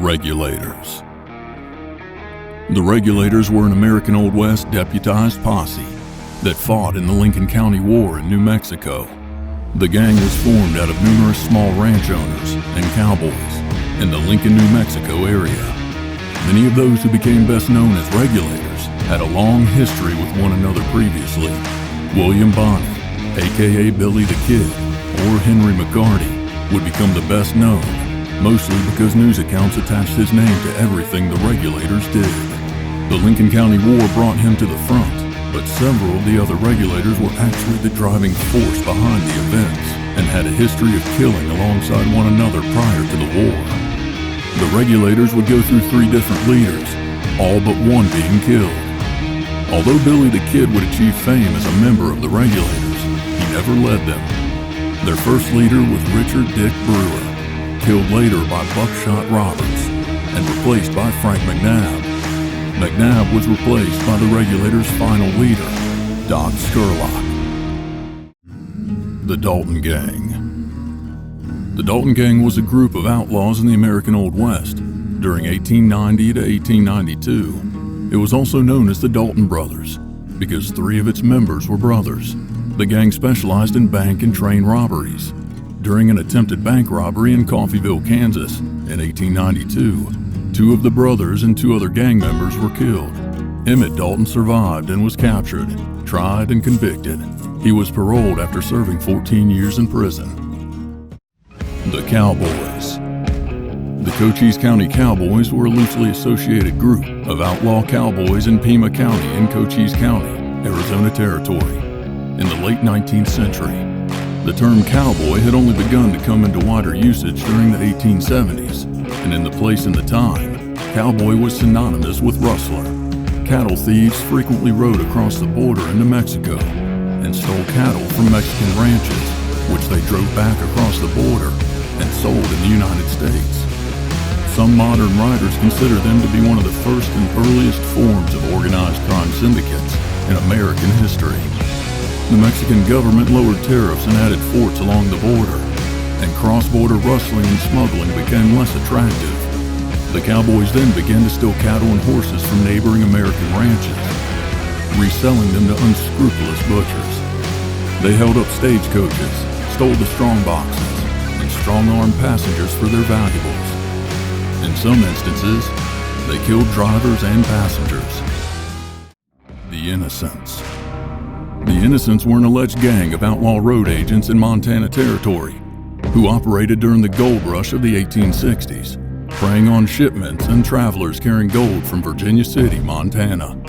Regulators. The Regulators were an American Old West deputized posse that fought in the Lincoln County War in New Mexico. The gang was formed out of numerous small ranch owners and cowboys in the Lincoln, New Mexico area. Many of those who became best known as Regulators had a long history with one another previously. William Bonney, aka Billy the Kid, or Henry McGarty, would become the best known, mostly because news accounts attached his name to everything the Regulators did. The Lincoln County War brought him to the front, but several of the other Regulators were actually the driving force behind the events and had a history of killing alongside one another prior to the war. The Regulators would go through 3 different leaders, all but one being killed. Although Billy the Kid would achieve fame as a member of the Regulators, he never led them. Their first leader was Richard Dick Brewer, killed later by Buckshot Roberts and replaced by Frank McNabb. McNabb was replaced by the Regulators' final leader, Doc Scurlock. The Dalton Gang. The Dalton Gang was a group of outlaws in the American Old West during 1890 to 1892. It was also known as the Dalton Brothers because 3 of its members were brothers. The gang specialized in bank and train robberies. During an attempted bank robbery in Coffeyville, Kansas in 1892, 2 of the brothers and 2 other gang members were killed. Emmett Dalton survived and was captured, tried, and convicted. He was paroled after serving 14 years in prison. The Cowboys. The Cochise County Cowboys were a loosely associated group of outlaw cowboys in Pima County in Cochise County, Arizona Territory. In the late 19th century, the term cowboy had only begun to come into wider usage during the 1870s, and in the place and the time, cowboy was synonymous with rustler. Cattle thieves frequently rode across the border into Mexico and stole cattle from Mexican ranches, which they drove back across the border and sold in the United States. Some modern writers consider them to be one of the first and earliest forms of organized crime syndicates in American history. The Mexican government lowered tariffs and added forts along the border, and cross-border rustling and smuggling became less attractive. The cowboys then began to steal cattle and horses from neighboring American ranches, reselling them to unscrupulous butchers. They held up stagecoaches, stole the strong boxes, and strong-armed passengers for their valuables. In some instances, they killed drivers and passengers. The Innocents. The Innocents were an alleged gang of outlaw road agents in Montana Territory who operated during the gold rush of the 1860s, preying on shipments and travelers carrying gold from Virginia City, Montana.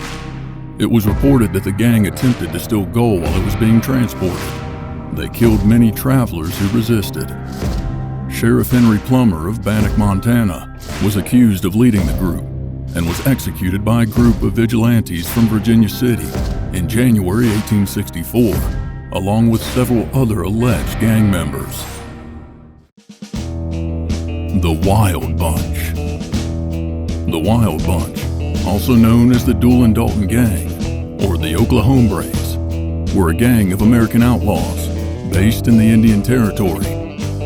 It was reported that the gang attempted to steal gold while it was being transported. They killed many travelers who resisted. Sheriff Henry Plummer of Bannock, Montana, was accused of leading the group and was executed by a group of vigilantes from Virginia City in January 1864, along with several other alleged gang members. The Wild Bunch. The Wild Bunch, also known as the Doolin Dalton Gang or the Oklahombres, were a gang of American outlaws based in the Indian Territory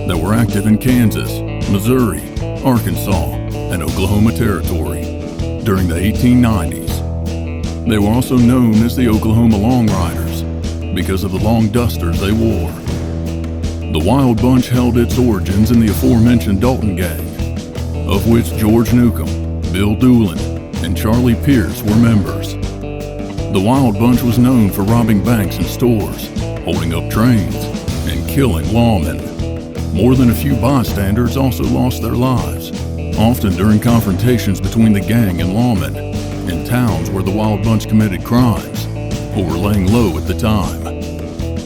that were active in Kansas, Missouri, Arkansas, and Oklahoma Territory during the 1890s. They were also known as the Oklahoma Long Riders because of the long dusters they wore. The Wild Bunch held its origins in the aforementioned Dalton Gang, of which George Newcomb, Bill Doolin, and Charlie Pierce were members. The Wild Bunch was known for robbing banks and stores, holding up trains, and killing lawmen. More than a few bystanders also lost their lives, often during confrontations between the gang and lawmen in towns where the Wild Bunch committed crimes or were laying low at the time.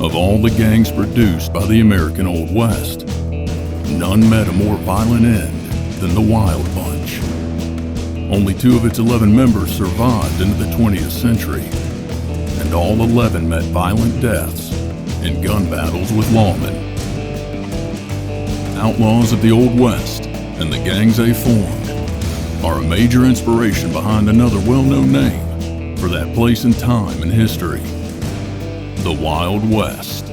Of all the gangs produced by the American Old West, none met a more violent end than the Wild Bunch. Only 2 of its 11 members survived into the 20th century, and all 11 met violent deaths in gun battles with lawmen. Outlaws of the Old West and the gangs they formed are a major inspiration behind another well-known name for that place and time in history, the Wild West.